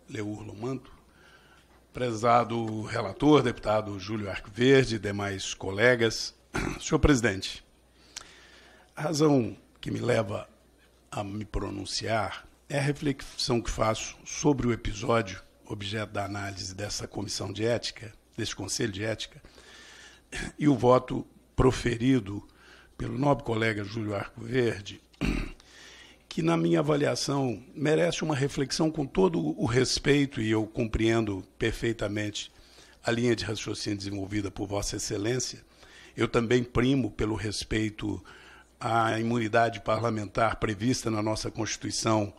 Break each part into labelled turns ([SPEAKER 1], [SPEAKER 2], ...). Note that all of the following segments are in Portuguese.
[SPEAKER 1] Leurlo Manto, prezado relator, deputado Júlio Arcoverde e demais colegas. Senhor presidente, a razão que me leva a me pronunciar é a reflexão que faço sobre o episódio objeto da análise dessa comissão de ética, desse Conselho de Ética, e o voto proferido pelo nobre colega Júlio Arcoverde, que, na minha avaliação, merece uma reflexão com todo o respeito, e eu compreendo perfeitamente a linha de raciocínio desenvolvida por Vossa Excelência. Eu também primo pelo respeito à imunidade parlamentar prevista na nossa Constituição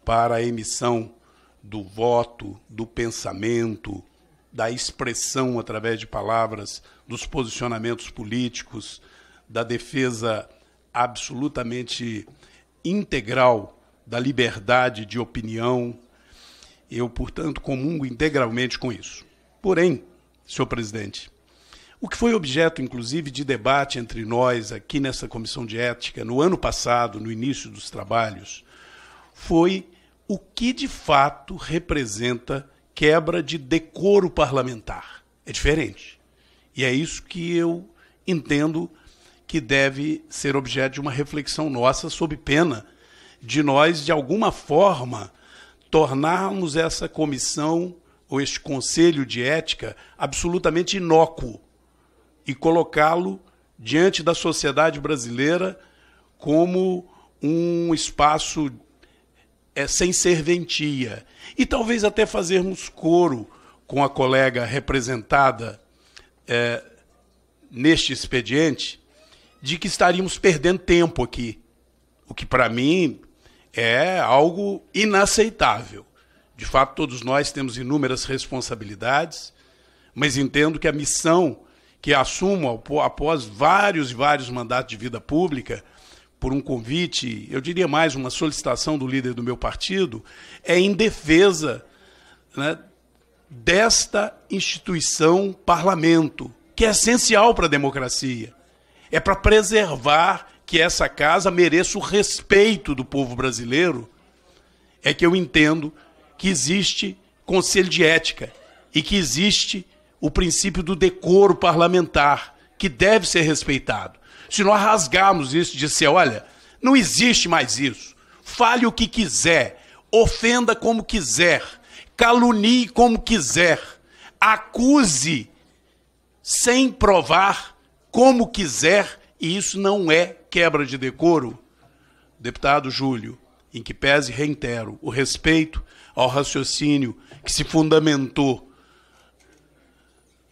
[SPEAKER 1] para a emissão do voto, do pensamento, da expressão através de palavras, dos posicionamentos políticos, da defesa absolutamente integral da liberdade de opinião. Eu, portanto, comungo integralmente com isso. Porém, senhor presidente, o que foi objeto, inclusive, de debate entre nós aqui nessa Comissão de Ética, no ano passado, no início dos trabalhos, foi o que, de fato, representa quebra de decoro parlamentar. É diferente. E é isso que eu entendo que deve ser objeto de uma reflexão nossa, sob pena de nós, de alguma forma, tornarmos essa comissão ou este Conselho de Ética absolutamente inócuo e colocá-lo diante da sociedade brasileira como um espaço sem serventia. E talvez até fazermos coro com a colega representada neste expediente, de que estaríamos perdendo tempo aqui, o que, para mim, é algo inaceitável. De fato, todos nós temos inúmeras responsabilidades, mas entendo que a missão que assumo após vários e vários mandatos de vida pública, por um convite, eu diria mais, uma solicitação do líder do meu partido, é em defesa, né, desta instituição parlamento, que é essencial para a democracia. É para preservar que essa casa mereça o respeito do povo brasileiro, é que eu entendo que existe Conselho de Ética e que existe o princípio do decoro parlamentar, que deve ser respeitado. Se nós rasgarmos isso e disser, olha, não existe mais isso, fale o que quiser, ofenda como quiser, calunie como quiser, acuse sem provar como quiser, e isso não é quebra de decoro. Deputado Júlio, em que pese reitero o respeito ao raciocínio que se fundamentou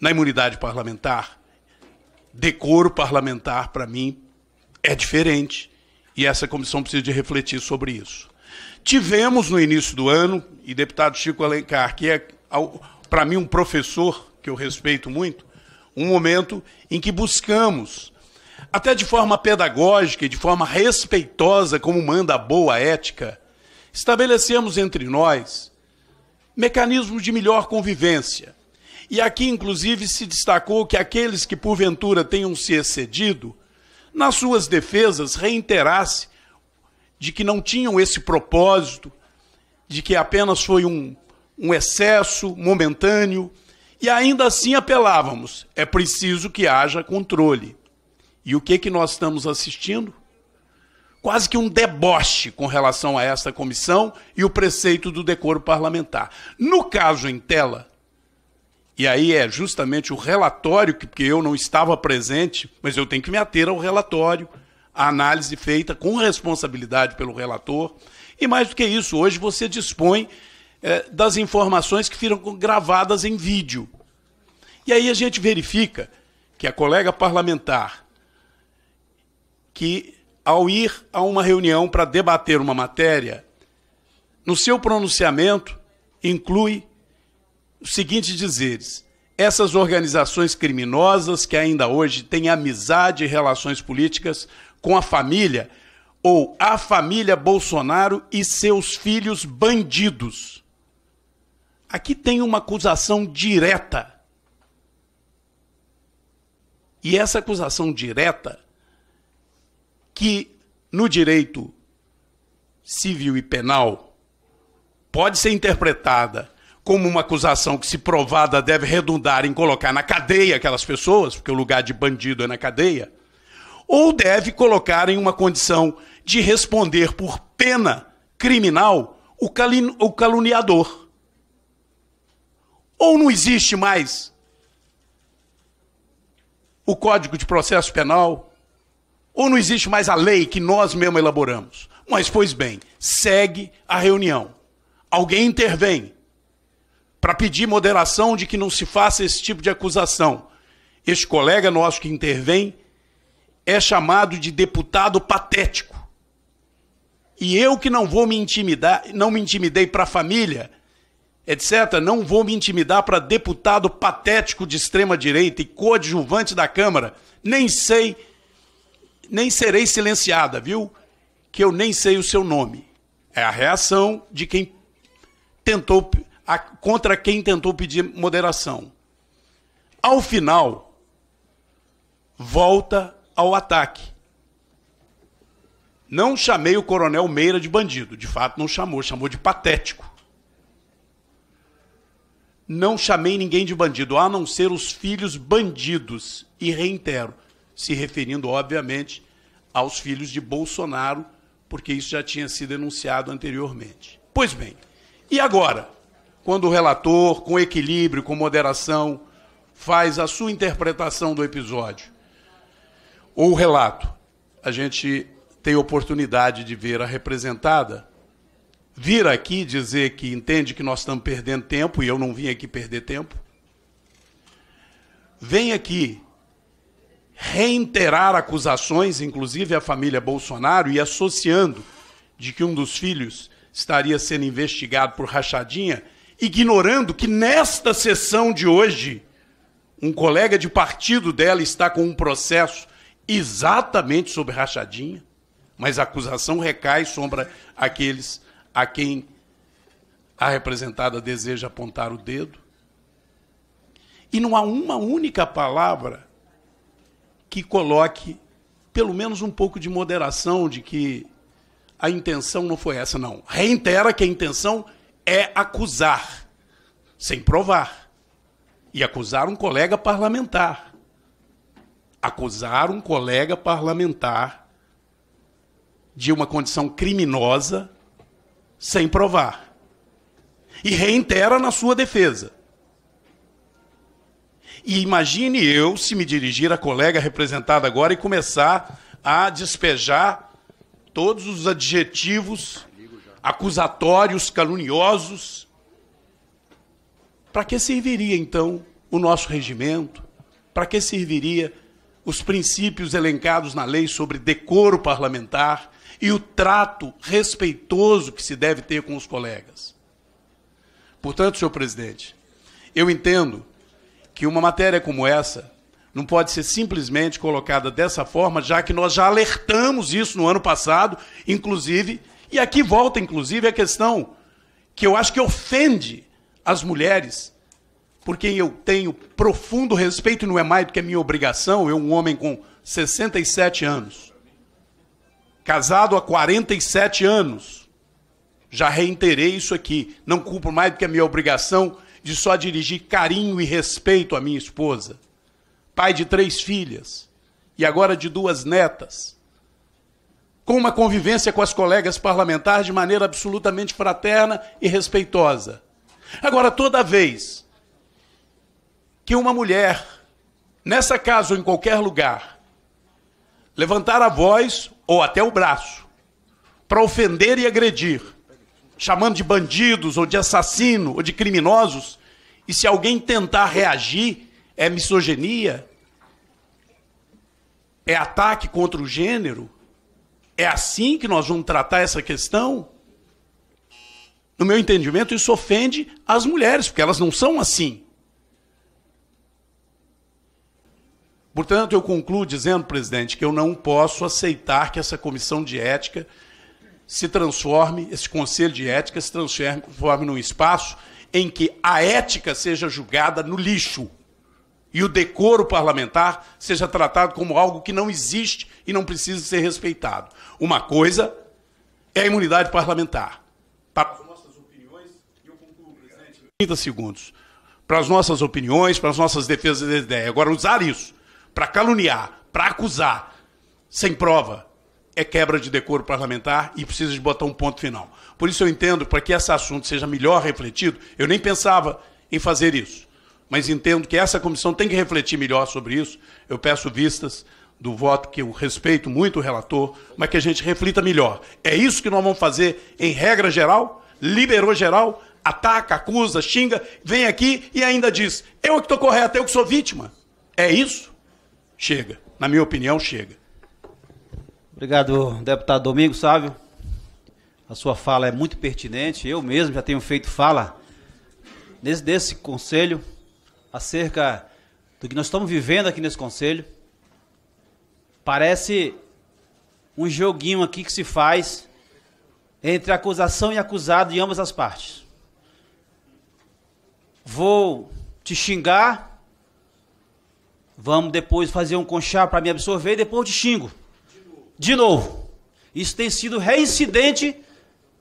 [SPEAKER 1] na imunidade parlamentar, decoro parlamentar, para mim, é diferente, e essa comissão precisa de refletir sobre isso. Tivemos no início do ano, e deputado Chico Alencar, que é, para mim, um professor que eu respeito muito, um momento em que buscamos, até de forma pedagógica e de forma respeitosa, como manda a boa ética, estabelecemos entre nós mecanismos de melhor convivência. E aqui, inclusive, se destacou que aqueles que, porventura, tenham se excedido, nas suas defesas, reiterasse de que não tinham esse propósito, de que apenas foi um excesso momentâneo, e ainda assim apelávamos, é preciso que haja controle. E o que nós estamos assistindo? Quase que um deboche com relação a esta comissão e o preceito do decoro parlamentar. No caso em tela, e aí é justamente o relatório, que eu não estava presente, mas eu tenho que me ater ao relatório, a análise feita com responsabilidade pelo relator, e mais do que isso, hoje você dispõe das informações que foram gravadas em vídeo. E aí a gente verifica que a colega parlamentar, que ao ir a uma reunião para debater uma matéria, no seu pronunciamento inclui os seguintes dizeres: essas organizações criminosas que ainda hoje têm amizade e relações políticas com a família, ou a família Bolsonaro e seus filhos bandidos. Aqui tem uma acusação direta. E essa acusação direta, que no direito civil e penal pode ser interpretada como uma acusação que, se provada, deve redundar em colocar na cadeia aquelas pessoas, porque o lugar de bandido é na cadeia, ou deve colocar em uma condição de responder por pena criminal o caluniador. Ou não existe mais o Código de Processo Penal, ou não existe mais a lei que nós mesmos elaboramos. Mas, pois bem, segue a reunião. Alguém intervém para pedir moderação de que não se faça esse tipo de acusação. Este colega nosso que intervém é chamado de deputado patético. E eu que não vou me intimidar, não me intimidei para a família, etc., não vou me intimidar para deputado patético de extrema-direita e coadjuvante da Câmara, nem serei silenciada, viu? Que eu nem sei o seu nome. É a reação de quem tentou, contra quem tentou pedir moderação. Ao final, volta ao ataque. Não chamei o coronel Meira de bandido, de fato não chamou, chamou de patético. Não chamei ninguém de bandido, a não ser os filhos bandidos, e reitero, se referindo, obviamente, aos filhos de Bolsonaro, porque isso já tinha sido denunciado anteriormente. Pois bem, e agora, quando o relator, com equilíbrio, com moderação, faz a sua interpretação do episódio, ou o relato, a gente tem oportunidade de ver a representada vir aqui dizer que entende que nós estamos perdendo tempo, e eu não vim aqui perder tempo, vem aqui reiterar acusações, inclusive à família Bolsonaro, e associando de que um dos filhos estaria sendo investigado por rachadinha, ignorando que nesta sessão de hoje, um colega de partido dela está com um processo exatamente sobre rachadinha, mas a acusação recai sobre aqueles a quem a representada deseja apontar o dedo. E não há uma única palavra que coloque pelo menos um pouco de moderação de que a intenção não foi essa, não. Reitera que a intenção é acusar, sem provar. E acusar um colega parlamentar. Acusar um colega parlamentar de uma condição criminosa sem provar. E reitera na sua defesa. E imagine eu se me dirigir à colega representada agora e começar a despejar todos os adjetivos acusatórios, caluniosos. Para que serviria, então, o nosso regimento? Para que serviria os princípios elencados na lei sobre decoro parlamentar e o trato respeitoso que se deve ter com os colegas? Portanto, senhor presidente, eu entendo que uma matéria como essa não pode ser simplesmente colocada dessa forma, já que nós já alertamos isso no ano passado, inclusive, e aqui volta, inclusive, a questão que eu acho que ofende as mulheres, por quem eu tenho profundo respeito, e não é mais do que a minha obrigação, eu, um homem com 67 anos, casado há 47 anos, já reiterei isso aqui, não cumpro mais do que a minha obrigação de só dirigir carinho e respeito à minha esposa, pai de 3 filhas e agora de 2 netas, com uma convivência com as colegas parlamentares de maneira absolutamente fraterna e respeitosa. Agora, toda vez que uma mulher, nessa casa ou em qualquer lugar, levantar a voz ou até o braço para ofender e agredir, chamando de bandidos, ou de assassino, ou de criminosos, e se alguém tentar reagir, é misoginia, é ataque contra o gênero, é assim que nós vamos tratar essa questão? No meu entendimento, isso ofende as mulheres, porque elas não são assim. Portanto, eu concluo dizendo, presidente, que eu não posso aceitar que essa comissão de ética se transforme, esse conselho de ética se transforme num espaço em que a ética seja julgada no lixo e o decoro parlamentar seja tratado como algo que não existe e não precisa ser respeitado. Uma coisa é a imunidade parlamentar. Para as nossas opiniões 30 segundos para as nossas opiniões, para as nossas defesas de ideia. Agora, usar isso para caluniar, para acusar, sem prova, é quebra de decoro parlamentar e precisa de botar um ponto final. Por isso eu entendo, para que esse assunto seja melhor refletido, eu nem pensava em fazer isso, mas entendo que essa comissão tem que refletir melhor sobre isso. Eu peço vistas do voto, que eu respeito muito o relator, mas que a gente reflita melhor. É isso que nós vamos fazer em regra geral? Liberou geral? Ataca, acusa, xinga, vem aqui e ainda diz, eu que estou correto, eu que sou vítima. É isso? Chega. Na minha opinião, chega.
[SPEAKER 2] Obrigado, deputado Domingos Sávio. A sua fala é muito pertinente. Eu mesmo já tenho feito fala desse conselho acerca do que nós estamos vivendo aqui nesse conselho. Parece um joguinho aqui que se faz entre acusação e acusado de ambas as partes. Vou te xingar, vamos depois fazer um conchá para me absorver e depois eu te xingo. De novo. Isso tem sido reincidente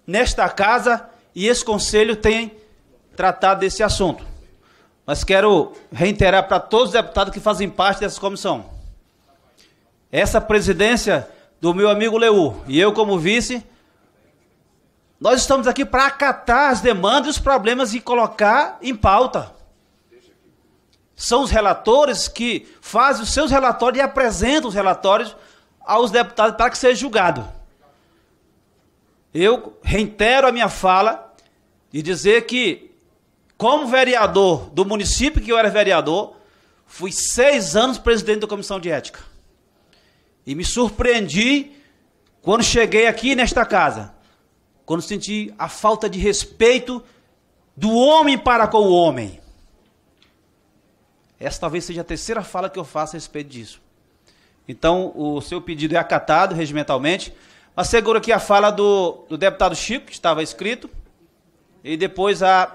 [SPEAKER 2] nesta casa e esse conselho tem tratado desse assunto. Mas quero reiterar para todos os deputados que fazem parte dessa comissão. Essa presidência do meu amigo Leu e eu como vice, nós estamos aqui para acatar as demandas e os problemas e colocar em pauta. São os relatores que fazem os seus relatórios e apresentam os relatórios aos deputados para que seja julgado. Eu reitero a minha fala de dizer que, como vereador do município que eu era vereador, fui 6 anos presidente da Comissão de Ética. E me surpreendi quando cheguei aqui nesta casa, quando senti a falta de respeito do homem para com o homem. Essa talvez seja a terceira fala que eu faço a respeito disso. Então, o seu pedido é acatado regimentalmente. Mas seguro aqui a fala do deputado Chico, que estava escrito. E depois a...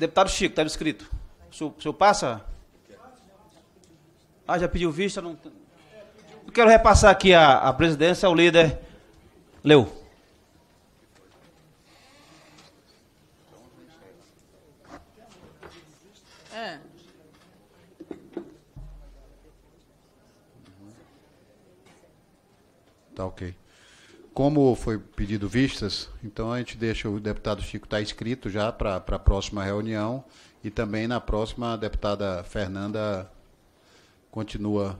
[SPEAKER 2] Deputado Chico, estava escrito. O senhor passa? Ah, já pediu vista? Não... Eu quero repassar aqui a presidência ao líder Leu.
[SPEAKER 3] Tá ok. Como foi pedido vistas, então a gente deixa o deputado Chico estar inscrito já para a próxima reunião e também na próxima a deputada Fernanda continua,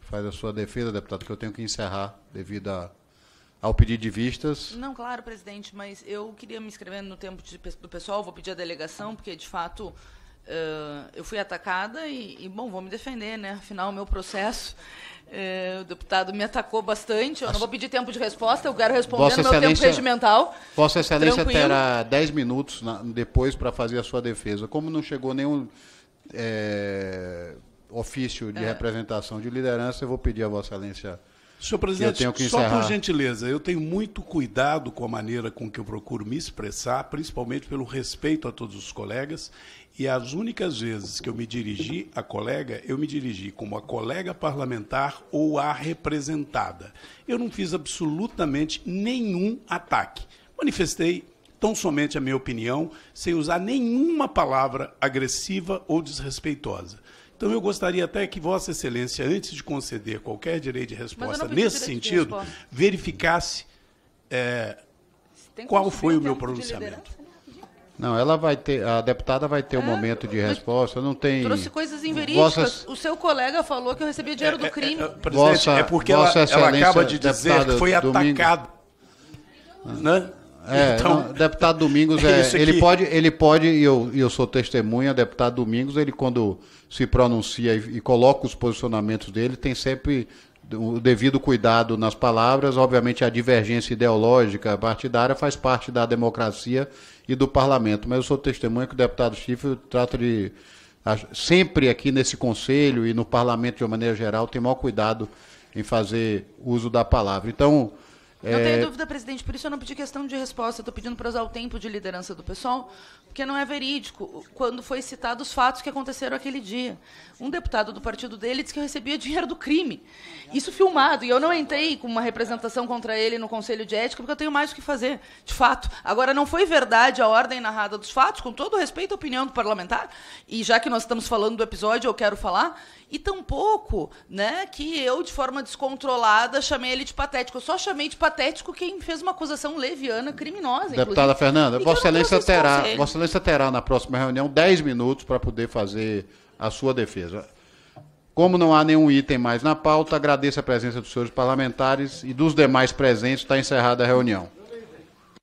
[SPEAKER 3] faz a sua defesa, deputado, que eu tenho que encerrar devido ao pedido de vistas.
[SPEAKER 4] Não, claro, presidente, mas eu queria me inscrever no tempo do pessoal, vou pedir a delegação, porque, de fato, eu fui atacada e, bom, vou me defender, né? Afinal, o meu processo, o deputado me atacou bastante, eu não vou pedir tempo de resposta, eu quero responder no meu tempo regimental.
[SPEAKER 3] Vossa Excelência
[SPEAKER 4] tranquilo.
[SPEAKER 3] terá 10 minutos depois para fazer a sua defesa. Como não chegou nenhum ofício de representação de liderança, eu vou pedir a Vossa Excelência...
[SPEAKER 1] Senhor presidente, só por gentileza, eu tenho muito cuidado com a maneira com que eu procuro me expressar, principalmente pelo respeito a todos os colegas, e as únicas vezes que eu me dirigi a colega, eu me dirigi como a colega parlamentar ou a representada. Eu não fiz absolutamente nenhum ataque. Manifestei tão somente a minha opinião, sem usar nenhuma palavra agressiva ou desrespeitosa. Então, eu gostaria até que Vossa Excelência, antes de conceder qualquer direito de resposta nesse sentido, verificasse qual foi o meu pronunciamento.
[SPEAKER 3] Não, ela vai ter, a deputada vai ter um momento de resposta, não tem...
[SPEAKER 4] Trouxe coisas inverídicas. O seu colega falou que eu recebia dinheiro do crime.
[SPEAKER 1] Presidente, é porque ela acaba de dizer que foi atacado. Né?
[SPEAKER 3] Então, deputado Domingos, ele pode, e eu sou testemunha, deputado Domingos, ele quando se pronuncia e coloca os posicionamentos dele, tem sempre o devido cuidado nas palavras. Obviamente a divergência ideológica partidária faz parte da democracia e do parlamento, mas eu sou testemunha que o deputado Chifre trata de, sempre aqui nesse conselho e no parlamento de uma maneira geral, tem maior cuidado em fazer uso da palavra. Então,
[SPEAKER 4] Não tenho dúvida, presidente, por isso eu não pedi questão de resposta, estou pedindo para usar o tempo de liderança do pessoal, porque não é verídico quando foi citado os fatos que aconteceram aquele dia. Um deputado do partido dele disse que eu recebia dinheiro do crime. Isso filmado, e eu não entrei com uma representação contra ele no Conselho de Ética, porque eu tenho mais o que fazer, de fato. Agora, não foi verdade a ordem narrada dos fatos, com todo o respeito à opinião do parlamentar, e já que nós estamos falando do episódio, eu quero falar, e tampouco, né, que eu, de forma descontrolada, chamei ele de patético. Eu só chamei de patético quem fez uma acusação leviana, criminosa,
[SPEAKER 3] Deputada
[SPEAKER 4] inclusive.
[SPEAKER 3] Fernanda, Vossa Excelência terá na próxima reunião 10 minutos para poder fazer a sua defesa. Como não há nenhum item mais na pauta, agradeço a presença dos senhores parlamentares e dos demais presentes. Está encerrada a reunião.